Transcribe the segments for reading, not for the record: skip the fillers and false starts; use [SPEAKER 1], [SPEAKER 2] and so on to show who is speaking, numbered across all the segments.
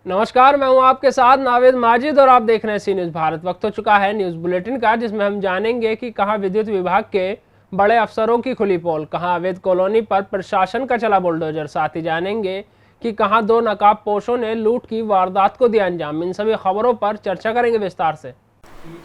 [SPEAKER 1] नमस्कार, मैं हूं आपके साथ नावेद माजिद और आप देख रहे हैं सी न्यूज़ भारत। वक्त हो चुका है न्यूज़ बुलेटिन का, जिसमें हम जानेंगे कि कहां विद्युत विभाग के बड़े अफसरों की खुली पोल, कहां अवैध कॉलोनी पर प्रशासन का चला बुलडोजर। साथ ही जानेंगे कि कहां दो नकाबपोशों ने लूट की वारदात को दिया अंजाम। इन सभी खबरों पर चर्चा करेंगे विस्तार से।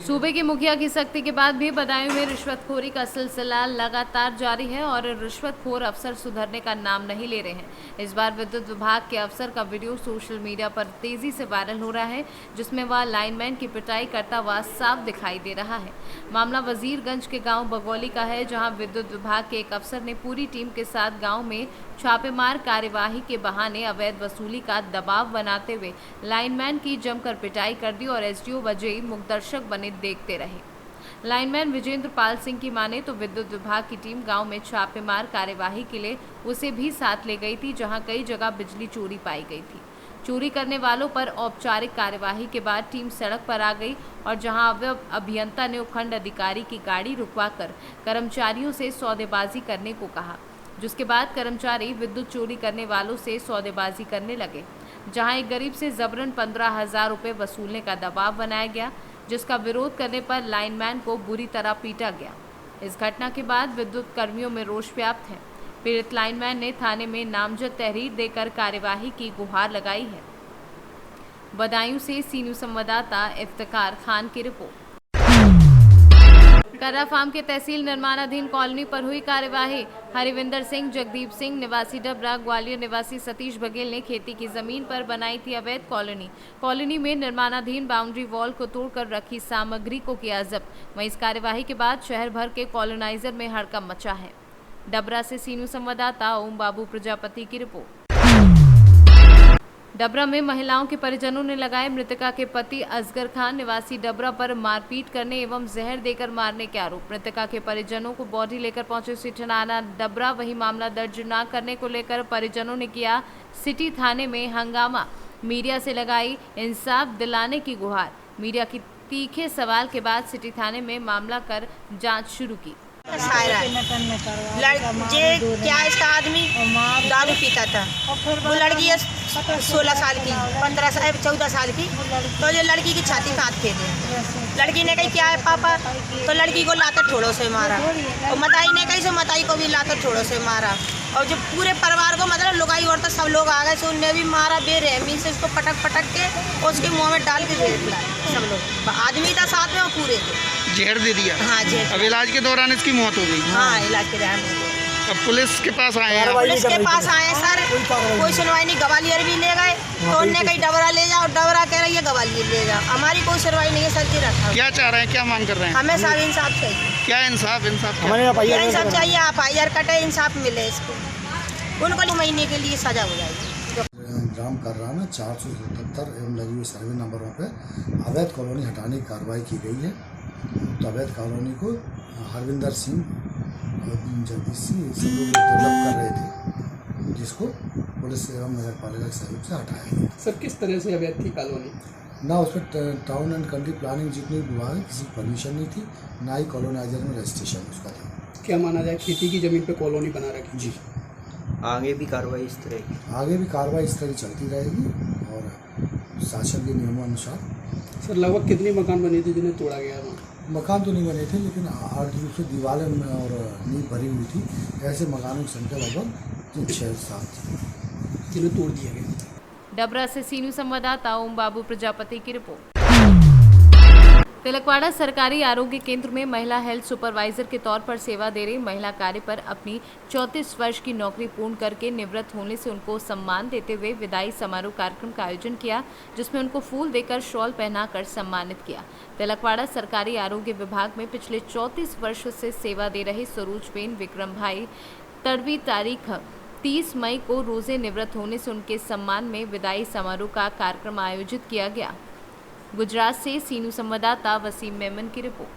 [SPEAKER 2] सूबे के मुखिया की सख्ती के बाद भी बदायूं में रिश्वतखोरी का सिलसिला लगातार जारी है और रिश्वतखोर अफसर सुधरने का नाम नहीं ले रहे हैं। इस बार विद्युत विभाग के अफसर का वीडियो सोशल मीडिया पर तेजी से वायरल हो रहा है, जिसमें वह लाइनमैन की पिटाई करता हुआ साफ दिखाई दे रहा है। मामला वजीरगंज के गांव बगौली का है, जहां विद्युत विभाग के एक अफसर ने पूरी टीम के साथ गाँव में छापेमार कार्यवाही के बहाने अवैध वसूली का दबाव बनाते हुए लाइनमैन की जमकर पिटाई कर दी और एसडीओ वजह मुखदर्शक बने देखते रहे। लाइनमैन विजेंद्र पाल सिंह की माने तो विद्युत विभाग की टीम गांव में छापेमार कार्यवाही के लिए उसे भी साथ ले गई थी, जहां कई जगह बिजली चोरी पाई गई थी। चोरी करने वालों पर औपचारिक कार्यवाही के बाद टीम सड़क पर आ गई और जहां अभियंता ने उपखंड अधिकारी की गाड़ी रुकवाकर कर्मचारियों से सौदेबाजी करने को कहा, जिसके बाद कर्मचारी विद्युत चोरी करने वालों से सौदेबाजी करने लगे, जहां एक गरीब से जबरन 15,000 रुपये वसूलने का दबाव बनाया गया, जिसका विरोध करने पर लाइनमैन को बुरी तरह पीटा गया। इस घटना के बाद विद्युत कर्मियों में रोष व्याप्त है। पीड़ित लाइनमैन ने थाने में नामजद तहरीर देकर कार्यवाही की गुहार लगाई है। बदायूं से सी न्यूज़ संवाददाता इफ्तिकार खान की रिपोर्ट। कर्रा फार्म के तहसील निर्माणाधीन कॉलोनी पर हुई कार्यवाही। हरिविंदर सिंह, जगदीप सिंह निवासी डबरा, ग्वालियर निवासी सतीश बघेल ने खेती की जमीन पर बनाई थी अवैध कॉलोनी। कॉलोनी में निर्माणाधीन बाउंड्री वॉल को तोड़कर रखी सामग्री को किया जब्त। वहीं इस कार्यवाही के बाद शहर भर के कॉलोनाइजर में हड़कंप मचा है। डबरा से सी न्यूज़ संवाददाता ओम बाबू प्रजापति की रिपोर्ट। डबरा में महिलाओं के परिजनों ने लगाए मृतका के पति असगर खान निवासी डबरा पर मारपीट करने एवं जहर देकर मारने के आरोप। मृतका के परिजनों को बॉडी लेकर पहुंचे सिटी थाना डबरा। वही मामला दर्ज न करने को लेकर परिजनों ने किया सिटी थाने में हंगामा। मीडिया से लगाई इंसाफ दिलाने की गुहार। मीडिया की तीखे सवाल के बाद सिटी थाने में मामला कर जाँच शुरू की।
[SPEAKER 3] क्या इसका आदमी दारू पीता था। वो लड़की है 16 साल की, 14 साल की। तो जो लड़की की छाती पे हाथ फेंके, लड़की ने कही क्या है पापा, तो लड़की को लाकर ठोड़ों से मारा। और मताई ने कही सो मताई को भी लाकर ठोड़ों से मारा। और जो पूरे परिवार को मतलब लुगाई और तो सब लोग आ गए, सो उनने भी मारा बेरहमी से इसको पटक पटक के उसके मुँह में डाल के जहर दिलाया। सब लोग आदमी था साथ में और पूरे
[SPEAKER 4] जहर दे दिया।
[SPEAKER 3] हाँ जहर।
[SPEAKER 4] अब इलाज के दौरान इसकी मौत हो गई।
[SPEAKER 3] हाँ इलाज के दौरान।
[SPEAKER 4] अब पुलिस के पास आए हैं।
[SPEAKER 3] पुलिस के पास आए सर, कोई सुनवाई नहीं। गवालियर भी ले गए तो उनने कहीं डबरा ले जाओ, डबरा कह रही है गवालियर ले जाओ। हमारी कोई सुनवाई नहीं है सर की रखा।
[SPEAKER 4] क्या चाह रहे हैं, क्या मांग कर रहे हैं?
[SPEAKER 3] हमें साहब इंसाफ चाहिए।
[SPEAKER 4] क्या इंसाफ? इंसाफ
[SPEAKER 3] इंसाफ चाहिए। आप आईआर कटे, इंसाफ मिले इसको। उनको महीने के लिए सजा हो जाएगी।
[SPEAKER 5] ग्राम कर्रा में 477 एवं लगी हुई सर्वे नंबरों पर अवैध कॉलोनी हटाने की कार्रवाई की गई है। तो अवैध कॉलोनी को हरविंदर सिंह और जगदीश सिंह सब लोग डेवलप कर रहे थे, जिसको पुलिस एवं नगर पालिका के सहयोग से हटाया गया।
[SPEAKER 6] सर किस तरह से अवैध थी कॉलोनी?
[SPEAKER 5] ना उस पर टाउन एंड कंट्री प्लानिंग जितनी विभाग है किसी की परमिशन नहीं थी, ना ही कॉलोनाइजर में रजिस्ट्रेशन उसका था।
[SPEAKER 6] क्या माना जाए खेती की जमीन पे कॉलोनी बना रखी?
[SPEAKER 5] जी।
[SPEAKER 7] आगे भी कार्रवाई इस तरह की?
[SPEAKER 5] आगे भी कार्रवाई इस तरह चलती रहेगी और शासन के नियमानुसार।
[SPEAKER 6] सर लगभग कितने मकान बने थे जिन्हें तोड़ा गया था?
[SPEAKER 5] मकान तो नहीं बने थे, लेकिन आर्थ रूप से दीवारें और नींव भरी हुई थी। ऐसे मकानों की संख्या लगभग 6-7 थी
[SPEAKER 6] जिन्हें तोड़ दिया गया।
[SPEAKER 2] डबरा से सी न्यूज़ संवाददाता ओम बाबू प्रजापति की रिपोर्ट। तिलकवाड़ा सरकारी आरोग्य केंद्र में महिला हेल्थ सुपरवाइजर के तौर पर सेवा दे रही महिला कार्य पर अपनी 34 वर्ष की नौकरी पूर्ण करके निवृत्त होने से उनको सम्मान देते हुए विदाई समारोह कार्यक्रम का आयोजन किया, जिसमें उनको फूल देकर शॉल पहनाकर सम्मानित किया। तिलकवाड़ा सरकारी आरोग्य विभाग में पिछले 34 वर्ष से सेवा दे रहे सरोजबेन विक्रम भाई तड़वी तारीख 30 मई को रोजे निवृत्त होने से उनके सम्मान में विदाई समारोह का कार्यक्रम आयोजित किया गया। गुजरात से सी न्यूज़ संवाददाता वसीम मेमन की रिपोर्ट।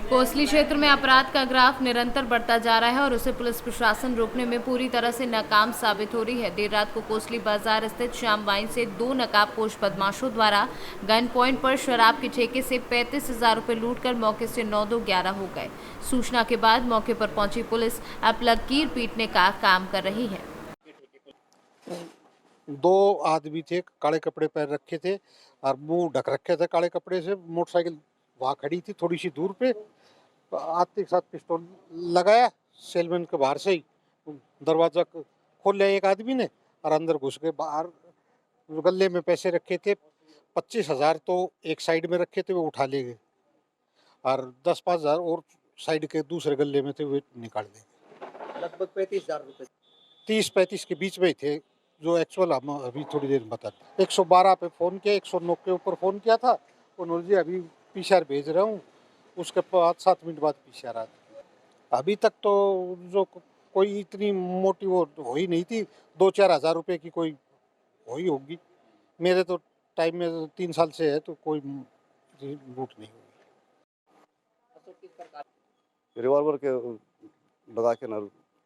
[SPEAKER 2] कोसली क्षेत्र में अपराध का ग्राफ निरंतर बढ़ता जा रहा है और उसे पुलिस प्रशासन रोकने में पूरी तरह से नाकाम साबित हो रही है। देर रात को कोसली बाजार स्थित श्याम वाइन से 2 नकाबपोश बदमाशों द्वारा गन पॉइंट पर शराब के ठेके से 35,000 रुपये लूटकर मौके से 9-2-11 हो गए। सूचना के बाद मौके पर पहुंची पुलिस अब लकीर पीटने का काम कर रही है।
[SPEAKER 8] दो आदमी थे, काले कपड़े पहन रखे थे और मुंह ढक रखे थे काले कपड़े से। मोटरसाइकिल वहाँ खड़ी थी थोड़ी सी दूर पे, आते के साथ पिस्तौल लगाया सेलमैन के बाहर से ही। दरवाजा खोल लिया एक आदमी ने और अंदर घुस गए। बाहर गले में पैसे रखे थे 25,000 तो एक साइड में रखे थे, वो उठा ले गए और 10-5,000 और साइड के दूसरे गले में थे, वो निकाल गए।
[SPEAKER 7] लगभग 35,000 रुपये।
[SPEAKER 8] 30-35 के बीच में ही थे, जो एक्चुअल हम अभी थोड़ी देर में बता दें। 112 पे फ़ोन किया, 109 के ऊपर फ़ोन किया था, उन्होंने जी अभी पीसीआर भेज रहा हूँ। उसके बाद 7 मिनट बाद पीसीआर आ गई। अभी तक तो जो कोई इतनी मोटी वो हो ही नहीं थी, 2-4 हज़ार रुपये की कोई हो ही होगी। मेरे तो टाइम में 3 साल से है तो कोई लूट नहीं हुई।
[SPEAKER 9] रिवॉल्वर के लगा के ना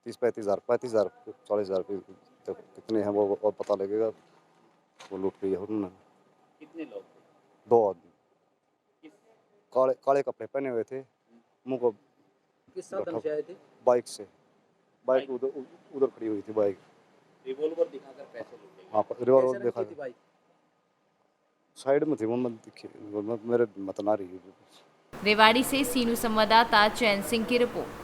[SPEAKER 9] 30-35,000, 35,000, 40,000 कितने हैं वो और पता लगेगा। वो लूट गई है उन्होंने।
[SPEAKER 10] कितने लोग?
[SPEAKER 9] 2 आदमी काले कपड़े पहने हुए थे, मुंह को
[SPEAKER 10] किस साधन से आए थे?
[SPEAKER 9] बाइक से। बाइक उधर खड़ी हुई थी बाइक।
[SPEAKER 10] रिवॉल्वर दिखाकर पैसे लूटे।
[SPEAKER 9] हाँ, रिवॉल्वर
[SPEAKER 10] कैसे
[SPEAKER 9] देखा
[SPEAKER 10] रखी थी बाइक?
[SPEAKER 9] साइड में थी, वो मत दिखी, मेरे मत ना रही।
[SPEAKER 2] रेवाड़ी से सीनू संवाददाता चैन सिंह की रिपोर्ट।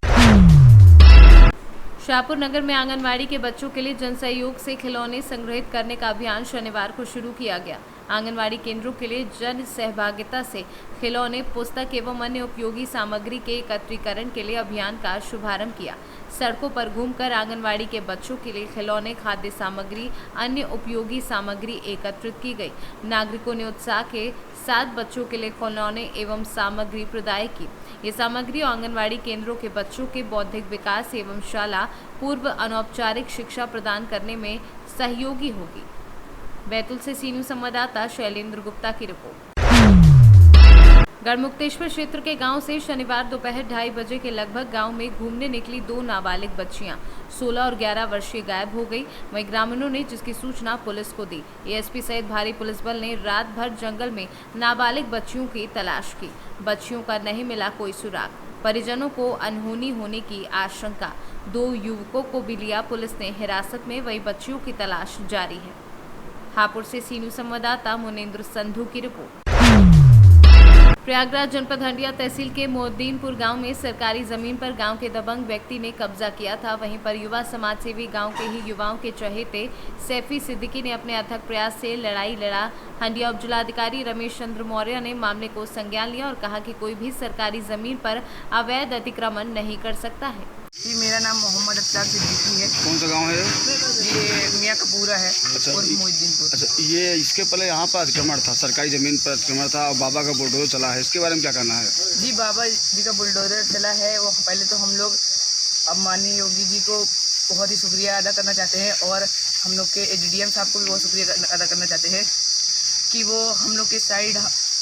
[SPEAKER 2] शाहपुर नगर में आंगनवाड़ी के बच्चों के लिए जन सहयोग से खिलौने संग्रहित करने का अभियान शनिवार को शुरू किया गया। आंगनवाड़ी केंद्रों के लिए जन सहभागिता से खिलौने, पुस्तक एवं अन्य उपयोगी सामग्री के एकत्रीकरण के लिए अभियान का शुभारंभ किया। सड़कों पर घूमकर आंगनवाड़ी के बच्चों के लिए खिलौने, खाद्य सामग्री, अन्य उपयोगी सामग्री एकत्रित की गई। नागरिकों ने उत्साह के साथ बच्चों के लिए खिलौने एवं सामग्री प्रदाय की। ये सामग्री आंगनवाड़ी केंद्रों के बच्चों के बौद्धिक विकास एवं शाला पूर्व अनौपचारिक शिक्षा प्रदान करने में सहयोगी होगी। बैतूल से सीनू संवाददाता शैलेंद्र गुप्ता की रिपोर्ट। गढ़मुक्तेश्वर क्षेत्र के गांव से शनिवार दोपहर 2:30 बजे के लगभग गांव में घूमने निकली 2 नाबालिग बच्चियां 16 और 11 वर्षीय गायब हो गई। वहीं ग्रामीणों ने जिसकी सूचना पुलिस को दी। एएसपी सहित भारी पुलिस बल ने रात भर जंगल में नाबालिग बच्चियों की तलाश की। बच्चियों का नहीं मिला कोई सुराग। परिजनों को अनहोनी होने की आशंका। 2 युवकों को भी लिया पुलिस ने हिरासत में, वही बच्चियों की तलाश जारी है। हापुड़ से सीनू संवाददाता मुनेंद्र संधू की रिपोर्ट। प्रयागराज जनपद हंडिया तहसील के मोहद्दीनपुर गांव में सरकारी जमीन पर गांव के दबंग व्यक्ति ने कब्जा किया था। वहीं पर युवा समाज सेवी गांव के ही युवाओं के चहेते सैफी सिद्दीकी ने अपने अथक प्रयास से लड़ाई लड़ा। हंडिया उप जिलाधिकारी रमेश चंद्र मौर्य ने मामले को संज्ञान लिया और कहा कि कोई भी सरकारी जमीन पर अवैध अतिक्रमण नहीं कर सकता है।
[SPEAKER 3] जी, मेरा नाम मोहम्मद अख्तर सिद्दीकी है।
[SPEAKER 4] कौन सा गांव है
[SPEAKER 3] ये मियाँ कपूरा है।
[SPEAKER 4] अच्छा,
[SPEAKER 3] और मोहद्दीनपुर।
[SPEAKER 4] अच्छा, ये इसके पहले यहाँ पर अतिक्रमण था, सरकारी जमीन पर अतिक्रमण था और बाबा का बुलडोजर चला है, इसके बारे में क्या कहना है?
[SPEAKER 3] जी, बाबा जी का बुलडोजर चला है। वो पहले तो हम लोग अब माननीय योगी जी को बहुत ही शुक्रिया अदा करना चाहते हैं और हम लोग के एसडीएम साहब को भी बहुत शुक्रिया अदा करना चाहते हैं कि वो हम लोग के साइड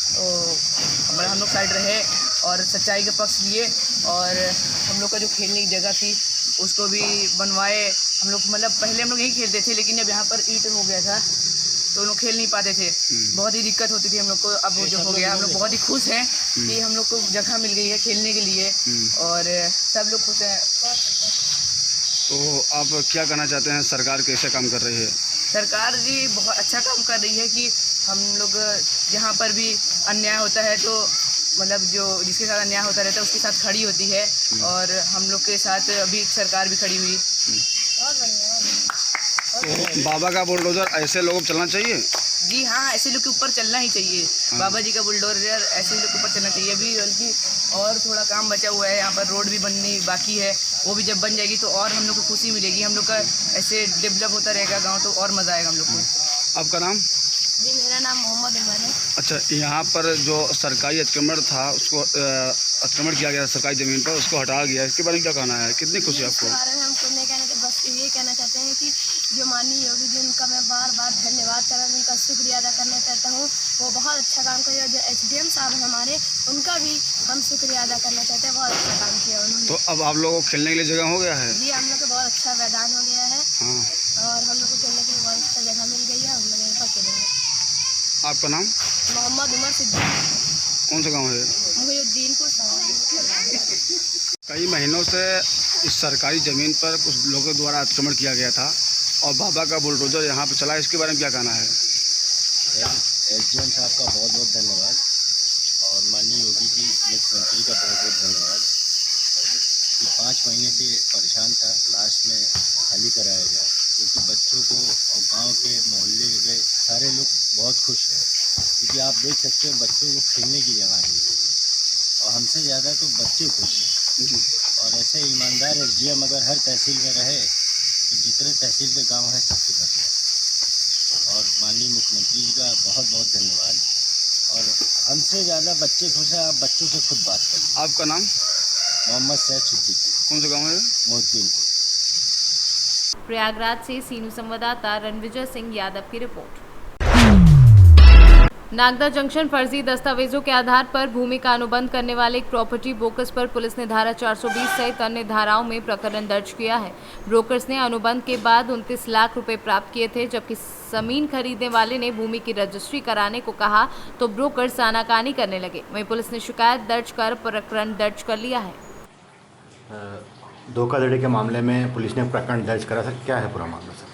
[SPEAKER 3] हम लोग साइड रहे और सच्चाई का पक्ष लिए और हम लोग का जो खेलने की जगह थी उसको भी बनवाए। हम लोग मतलब पहले हम लोग यहीं खेलते थे, लेकिन अब यहाँ पर ईंट हो गया था तो लोग खेल नहीं पाते थे, बहुत ही दिक्कत होती थी हम लोग को। अब वो जो हो गया, हम लोग बहुत ही खुश हैं कि हम लोग को जगह मिल गई है खेलने के लिए और सब लोग खुश हैं।
[SPEAKER 4] तो आप क्या कहना चाहते हैं, सरकार कैसे काम कर रही है?
[SPEAKER 3] सरकार जी बहुत अच्छा काम कर रही है कि हम लोग जहाँ पर भी अन्याय होता है तो मतलब जो जिसके साथ अन्याय होता रहता है उसके साथ खड़ी होती है और हम लोग के साथ अभी सरकार भी खड़ी हुई।
[SPEAKER 4] तो बाबा का बुलडोजर ऐसे लोगों को चलना चाहिए?
[SPEAKER 3] जी हाँ, ऐसे लोग के ऊपर चलना ही चाहिए। बाबा जी का बुलडोजर ऐसे लोग के ऊपर चलना चाहिए। अभी बल्कि और थोड़ा काम बचा हुआ है, यहाँ पर रोड भी बननी बाकी है, वो भी जब बन जाएगी तो और हम लोग को खुशी मिलेगी। हम लोग का ऐसे डेवलप होता रहेगा गांव तो और मज़ा आएगा हम लोग को।
[SPEAKER 4] आपका नाम?
[SPEAKER 3] जी, मेरा नाम मोहम्मद उमर है।
[SPEAKER 4] अच्छा, यहाँ पर जो सरकारी अतिक्रमण था उसको अतिक्रमण किया गया सरकारी ज़मीन पर, उसको हटाया गया, इसके बारे में क्या कहना है? कितनी खुशी आपको?
[SPEAKER 11] इसके बारे में हम कुछ नहीं कहना चाहते, बस ये कहना चाहते हैं कि जो माननीय योगी जी उनका मैं बार बार धन्यवाद करना, उनका शुक्रिया अदा करना चाहता हूँ। वो बहुत अच्छा काम किया। जो एसडीएम साहब हमारे, उनका भी हम शुक्रिया अदा करना चाहते हैं, बहुत अच्छा काम किया उन्होंने।
[SPEAKER 4] तो अब आप लोगों को खेलने के लिए जगह हो गया है?
[SPEAKER 11] जी, हम लोग को बहुत अच्छा मैदान हो गया है।
[SPEAKER 4] हाँ,
[SPEAKER 11] और हम लोग को खेलने के लिए बहुत अच्छा जगह मिल गई है। हम लोग यहीं पर खेलेंगे।
[SPEAKER 4] आपका नाम?
[SPEAKER 11] मोहम्मद उमर सिद्दीकी।
[SPEAKER 4] कौन सा गाँव है?
[SPEAKER 11] मोहद्दीनपुर।
[SPEAKER 4] कई महीनों से इस सरकारी ज़मीन पर कुछ लोगों द्वारा अतिक्रमण किया गया था, और बाबा का बुलडोजर यहाँ पे चला, इसके बारे में क्या कहना है?
[SPEAKER 10] एसडीएम साहब का बहुत बहुत धन्यवाद और माननीय योगी जी मुख्यमंत्री का बहुत बहुत धन्यवाद कि 5 महीने से परेशान था, लास्ट में खाली कराया गया, क्योंकि बच्चों को और गांव के मोहल्ले के सारे लोग बहुत खुश हैं, क्योंकि आप देख सकते हैं बच्चों को खेलने की जगह नहीं है और हमसे ज़्यादा तो बच्चे खुश हैं। और ऐसे ईमानदार एसडीएम अगर हर तहसील में रहे तो जितने तहसील के गांव हैं सब सुधर जाए। और माननीय मुख्यमंत्री जी का बहुत बहुत धन्यवाद। और हमसे ज़्यादा बच्चे खुश हैं, आप बच्चों से खुद बात करिए।
[SPEAKER 4] आपका नाम?
[SPEAKER 10] मोहम्मद सैयद सिद्दीकी।
[SPEAKER 4] कौन सा गाँव है?
[SPEAKER 10] मोहद्दीनपुर।
[SPEAKER 2] प्रयागराज से सीनू संवाददाता रणविजय सिंह यादव की रिपोर्ट। नागदा जंक्शन फर्जी दस्तावेजों के आधार पर भूमि का अनुबंध करने वाले एक प्रॉपर्टी ब्रोकर्स पर पुलिस ने धारा 420 सहित अन्य धाराओं में प्रकरण दर्ज किया है। ब्रोकर्स ने अनुबंध के बाद 29 लाख रुपए प्राप्त किए थे, जबकि जमीन खरीदने वाले ने भूमि की रजिस्ट्री कराने को कहा तो ब्रोकर्स आनाकानी करने लगे। वहीं पुलिस ने शिकायत दर्ज कर प्रकरण दर्ज कर लिया है।
[SPEAKER 12] धोखाधड़ी के मामले में पुलिस ने प्रकरण दर्ज करा। सर, क्या है पूरा मामला? सर,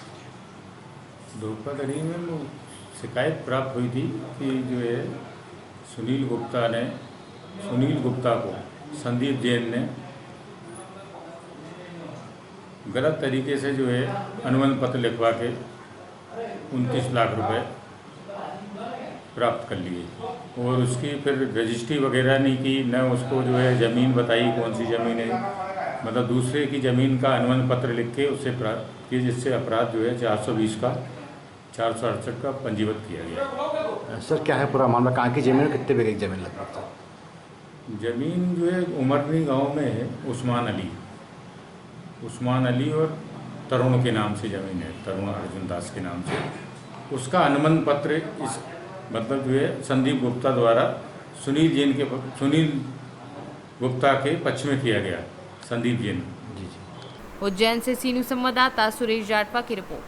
[SPEAKER 13] धोखाधड़ी में वो शिकायत प्राप्त हुई थी कि जो है सुनील गुप्ता को संदीप जैन ने गलत तरीके से जो है अनुबंध पत्र लिखवा के 29 लाख रुपए प्राप्त कर लिए और उसकी फिर रजिस्ट्री वगैरह नहीं की, न उसको जो है ज़मीन बताई कौन सी ज़मीन है, मतलब दूसरे की ज़मीन का अनुबंध पत्र लिख के उससे प्राप्त किए, जिससे अपराध जो है 420 का 468 का पंजीबद्ध किया गया।
[SPEAKER 12] सर, क्या है पूरा मामला? कहाँ की ज़मीन, कितने बीघे की ज़मीन लगभग? सर,
[SPEAKER 13] ज़मीन जो है उमरनी गांव में है, उस्मान अली और तरुण के नाम से ज़मीन है, तरुण अर्जुन दास के नाम से। उसका अनुबंध पत्र इस मतलब जो है संदीप गुप्ता द्वारा सुनील गुप्ता के पक्ष में किया गया। संदीप जैन।
[SPEAKER 2] उज्जैन से सीनू संवाददाता सुरेश जाटवा की रिपोर्ट।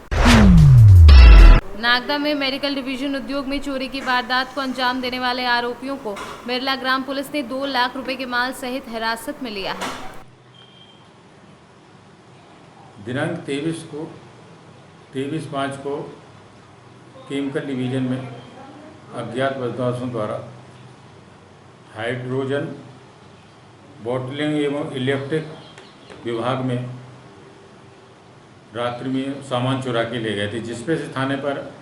[SPEAKER 2] नागदा में मेडिकल डिवीजन उद्योग में चोरी की वारदात को अंजाम देने वाले आरोपियों को बिरला ग्राम पुलिस ने 2 लाख रुपए के माल सहित हिरासत में लिया है।
[SPEAKER 13] दिनांक 23/5 को केमिकल डिवीजन में अज्ञात बदमाशों द्वारा हाइड्रोजन बॉटलिंग एवं इलेक्ट्रिक विभाग में रात्रि में सामान चुरा के ले गए थे, जिसपे से थाने पर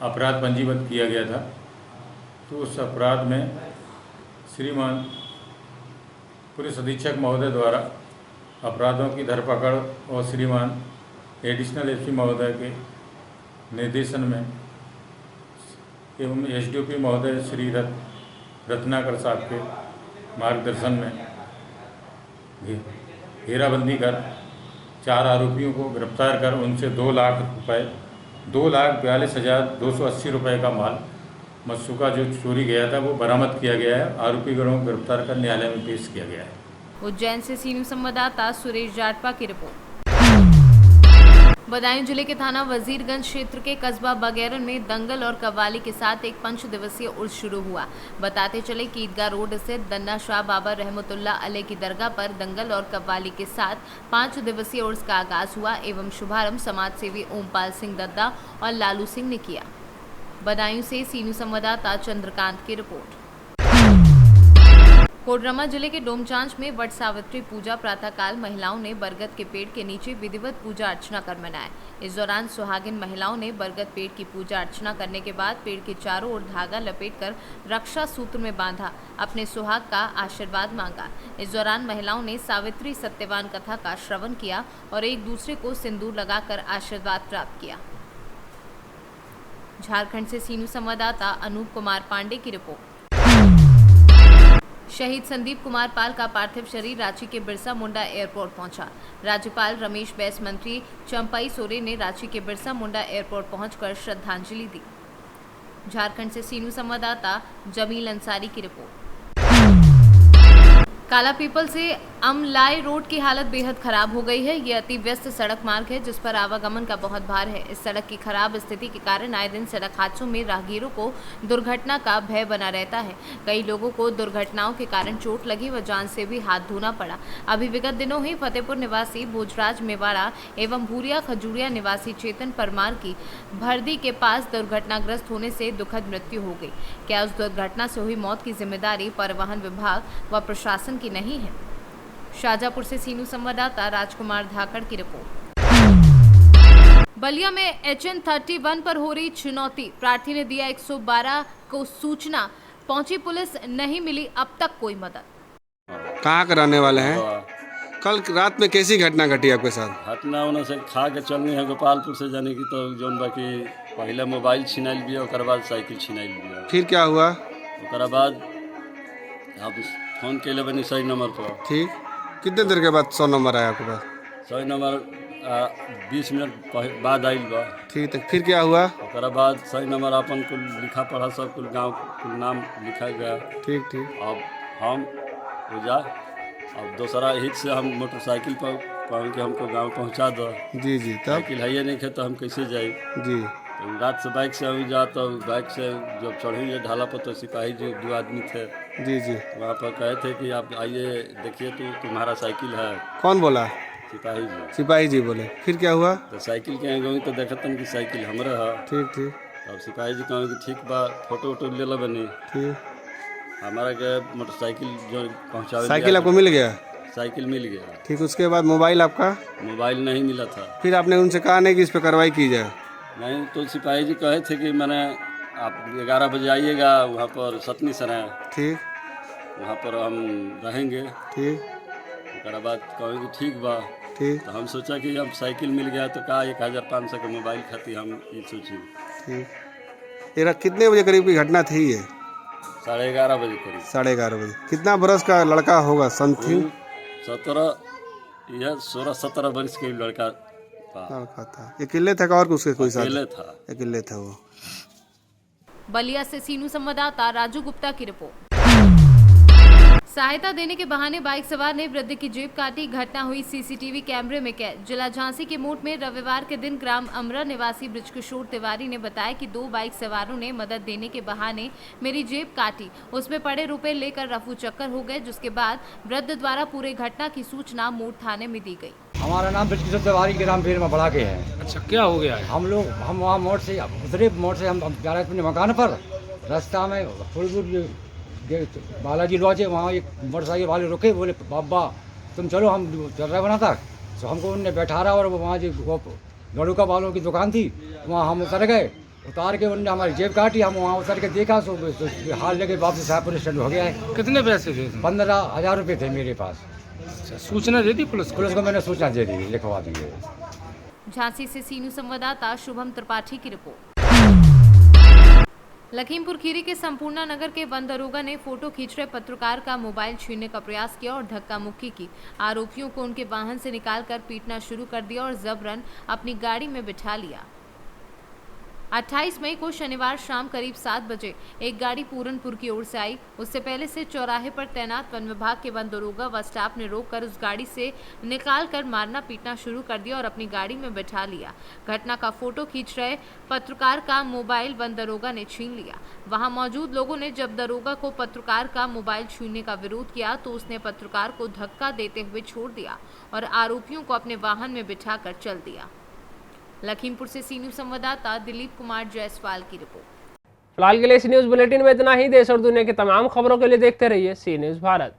[SPEAKER 13] अपराध पंजीबद्ध किया गया था। तो उस अपराध में श्रीमान पुलिस अधीक्षक महोदय द्वारा अपराधों की धरपकड़ और श्रीमान एडिशनल एसपी महोदय के निर्देशन में एवं एसडीओपी महोदय श्री रत्नाकर साहब के मार्गदर्शन में घेराबंदी कर 4 आरोपियों को गिरफ्तार कर उनसे 2,42,280 रुपये का माल मत्सुका जो चोरी गया था वो बरामद किया गया है। आरोपी गणों को गिरफ्तार कर न्यायालय में पेश किया गया है।
[SPEAKER 2] उज्जैन से सीनू संवाददाता सुरेश जाटवा की रिपोर्ट। बदायूं जिले के थाना वजीरगंज क्षेत्र के कस्बा बगैरन में दंगल और कव्वाली के साथ एक 5 दिवसीय उर्स शुरू हुआ। बताते चले कि ईदगाह रोड स्थित दन्ना शाह बाबा रहमतुल्लाह अलैह की दरगाह पर दंगल और कव्वाली के साथ 5 दिवसीय उर्स का आगाज हुआ एवं शुभारंभ समाज सेवी ओमपाल सिंह दद्दा और लालू सिंह ने किया। बदायूं से सीनू संवाददाता चंद्रकांत की रिपोर्ट। कोडरमा जिले के डोमचांच में वट सावित्री पूजा प्रातःकाल महिलाओं ने बरगद के पेड़ के नीचे विधिवत पूजा अर्चना कर मनाया। इस दौरान सुहागिन महिलाओं ने बरगद पेड़ की पूजा अर्चना करने के बाद पेड़ के चारों ओर धागा लपेटकर रक्षा सूत्र में बांधा, अपने सुहाग का आशीर्वाद मांगा। इस दौरान महिलाओं ने सावित्री सत्यवान कथा का श्रवण किया और एक दूसरे को सिंदूर लगाकर आशीर्वाद प्राप्त किया। झारखंड से सीनू संवाददाता अनूप कुमार पांडे की रिपोर्ट। शहीद संदीप कुमार पाल का पार्थिव शरीर रांची के बिरसा मुंडा एयरपोर्ट पहुंचा। राज्यपाल रमेश बैस, मंत्री चंपाई सोरेन ने रांची के बिरसा मुंडा एयरपोर्ट पहुंचकर श्रद्धांजलि दी। झारखंड से सीनू संवाददाता जमील अंसारी की रिपोर्ट। काला पीपल से अमलाई रोड की हालत बेहद खराब हो गई है। ये अति व्यस्त सड़क मार्ग है जिस पर आवागमन का बहुत भार है। इस सड़क की खराब स्थिति के कारण आए दिन सड़क हादसों में राहगीरों को दुर्घटना का भय बना रहता है। कई लोगों को दुर्घटनाओं के कारण चोट लगी व जान से भी हाथ धोना पड़ा। अभी विगत दिनों ही फतेहपुर निवासी भोजराज मेवाड़ा एवं भूरिया खजूरिया निवासी चेतन परमार की भरदी के पास दुर्घटनाग्रस्त होने से दुखद मृत्यु हो गई। क्या उस दुर्घटना से हुई मौत की जिम्मेदारी परिवहन विभाग व प्रशासन की नहीं है? शाहजहांपुर से सीनू संवाददाता राजकुमार धाकड़ की रिपोर्ट। बलिया में HN31 पर हो रही चुनौती। प्रार्थी ने दिया 112 को सूचना, पहुंची पुलिस, नहीं मिली अब तक कोई मदद।
[SPEAKER 14] कहाँ कराने वाले हैं? कल रात में कैसी घटना घटी आपके साथ?
[SPEAKER 15] घटना होने से खा के चलनी है गोपालपुर से जाने की, तो जौन बाकी पहले मोबाइल छिनाइल भी, ओकर बाद साइकिल छिनाइल भी।
[SPEAKER 14] फिर क्या हुआ?
[SPEAKER 15] ओकर बाद हम फोन कैले बनी सही नंबर पर।
[SPEAKER 14] ठीक, कितने देर के बाद 100 नंबर आया आपके पास?
[SPEAKER 15] सही नंबर 20 मिनट बाद आइल बा।
[SPEAKER 14] ठीक है, फिर क्या हुआ?
[SPEAKER 15] ओकर बाद सही नंबर अपन कुल लिखा पढ़ा, सब कुल गांव कुल नाम लिखा गया।
[SPEAKER 14] ठीक ठीक।
[SPEAKER 15] अब हम पूजा, अब दूसरा हित से हम मोटरसाइकिल पर कहूँ कि हमको गांव पहुंचा दो।
[SPEAKER 14] जी जी। तब
[SPEAKER 15] साइकिल है नहीं खे तो हम कैसे जाए?
[SPEAKER 14] जी।
[SPEAKER 15] तो रात से बाइक से हम जा, तो बाइक से जब चढ़ेंगे ढाला पर तो सिपाही जी 2 आदमी थे।
[SPEAKER 14] जी जी।
[SPEAKER 15] वहाँ पर कहे थे कि आप आइए देखिए तो तुम्हारा साइकिल है।
[SPEAKER 14] कौन बोला?
[SPEAKER 15] सिपाही जी।
[SPEAKER 14] सिपाही जी बोले। फिर क्या हुआ?
[SPEAKER 15] तो साइकिल के गई तो देखतन कि साइकिल हमारे है।
[SPEAKER 14] ठीक ठीक।
[SPEAKER 15] अब सिपाही जी कहें कि ठीक बा, फोटो वोटो ले लो बनी।
[SPEAKER 14] ठीक।
[SPEAKER 15] हमारा के मोटरसाइकिल जो पहुँचा,
[SPEAKER 14] साइकिल आपको मिल गया?
[SPEAKER 15] साइकिल मिल गया।
[SPEAKER 14] ठीक, उसके बाद मोबाइल आपका?
[SPEAKER 15] मोबाइल नहीं मिला था।
[SPEAKER 14] फिर आपने उनसे कहा नहीं कि इस पर कार्रवाई की जाए?
[SPEAKER 15] नहीं, तो सिपाही जी कहे थे कि मैंने आप 11 बजे आइएगा वहाँ पर सतनी सराय।
[SPEAKER 14] ठीक।
[SPEAKER 15] वहाँ पर हम रहेंगे।
[SPEAKER 14] ठीक।
[SPEAKER 15] उसके बाद कहें कि ठीक बा।
[SPEAKER 14] ठीक।
[SPEAKER 15] तो हम सोचा कि अब साइकिल मिल गया तो का 1500 के मोबाइल खाती हम ये सोची।
[SPEAKER 14] ठीक। ये कितने बजे करीब की घटना थी ये?
[SPEAKER 15] 11:30 बजे करीब।
[SPEAKER 14] 11:30 बजे। कितना बरस का लड़का होगा? समथिंग
[SPEAKER 15] 16-17 वर्ष के लड़का
[SPEAKER 14] था। अकेले था और उसके कोई साथ?
[SPEAKER 15] अकेले था।
[SPEAKER 14] अकेले था वो।
[SPEAKER 2] बलिया से सीनू संवाददाता राजू गुप्ता की रिपोर्ट। सहायता देने के बहाने बाइक सवार ने वृद्ध की जेब काटी। घटना हुई सीसीटीवी कैमरे में कैद। जिला झांसी के मोट में रविवार के दिन ग्राम अमरा निवासी बृजकिशोर तिवारी ने बताया कि 2 बाइक सवारों ने मदद देने के बहाने मेरी जेब काटी, उसमें पड़े रुपए लेकर रफू चक्कर हो गए, जिसके बाद वृद्ध द्वारा पूरे घटना की सूचना मोट थाने में दी गई।
[SPEAKER 16] हमारा नाम बृजकिशोर तिवारी, ग्राम भीर में बड़ा के है।
[SPEAKER 6] अच्छा, क्या हो गया है?
[SPEAKER 16] हम वहाँ मोड़ से उतरे, मोड़ से हम जा रहे अपने मकान पर। रास्ता में थोड़ी दूर बालाजी लॉज है, वहाँ एक मोटरसाइकिल वाले रुके, बोले बाबा तुम चलो, हम चल रहे बना था। तो हमको उनने बैठा रहा और वहाँ जो लड़ूका वालों की दुकान थी वहाँ हम उतर गए। उतार के उनने हमारी जेब काटी। हम वहाँ उतर के देखा तो हाल लेके वापस पुलिस स्टेशन हो गया है।
[SPEAKER 6] कितने पैसे थे?
[SPEAKER 16] 15,000 रुपये थे मेरे पास।
[SPEAKER 6] अच्छा, सूचना दे दी पुलिस
[SPEAKER 16] को? मैंने सूचना दे दी, लिखवा दी है।
[SPEAKER 2] झांसी से सीनू संवाददाता शुभम त्रिपाठी की रिपोर्ट। लखीमपुर खीरी के संपूर्णा नगर के वन दरोगा ने फोटो खींच रहे पत्रकार का मोबाइल छीनने का प्रयास किया और धक्का मुक्की की। आरोपियों को उनके वाहन से निकालकर पीटना शुरू कर दिया और जबरन अपनी गाड़ी में बिठा लिया। 28 मई को शनिवार शाम करीब 7 बजे एक गाड़ी पूरनपुर की ओर से आई। उससे पहले से चौराहे पर तैनात वन विभाग के वन दरोगा व स्टाफ ने रोककर उस गाड़ी से निकालकर मारना पीटना शुरू कर दिया और अपनी गाड़ी में बैठा लिया। घटना का फोटो खींच रहे पत्रकार का मोबाइल वन दरोगा ने छीन लिया। वहां मौजूद लोगों ने जब दरोगा को पत्रकार का मोबाइल छीनने का विरोध किया तो उसने पत्रकार को धक्का देते हुए छोड़ दिया और आरोपियों को अपने वाहन में बिठाकर चल दिया। लखीमपुर से सीनू संवाददाता दिलीप कुमार जायसवाल की रिपोर्ट।
[SPEAKER 1] फिलहाल के लिए सी न्यूज़ बुलेटिन में इतना ही। देश और दुनिया की तमाम खबरों के लिए देखते रहिए सी न्यूज़ भारत।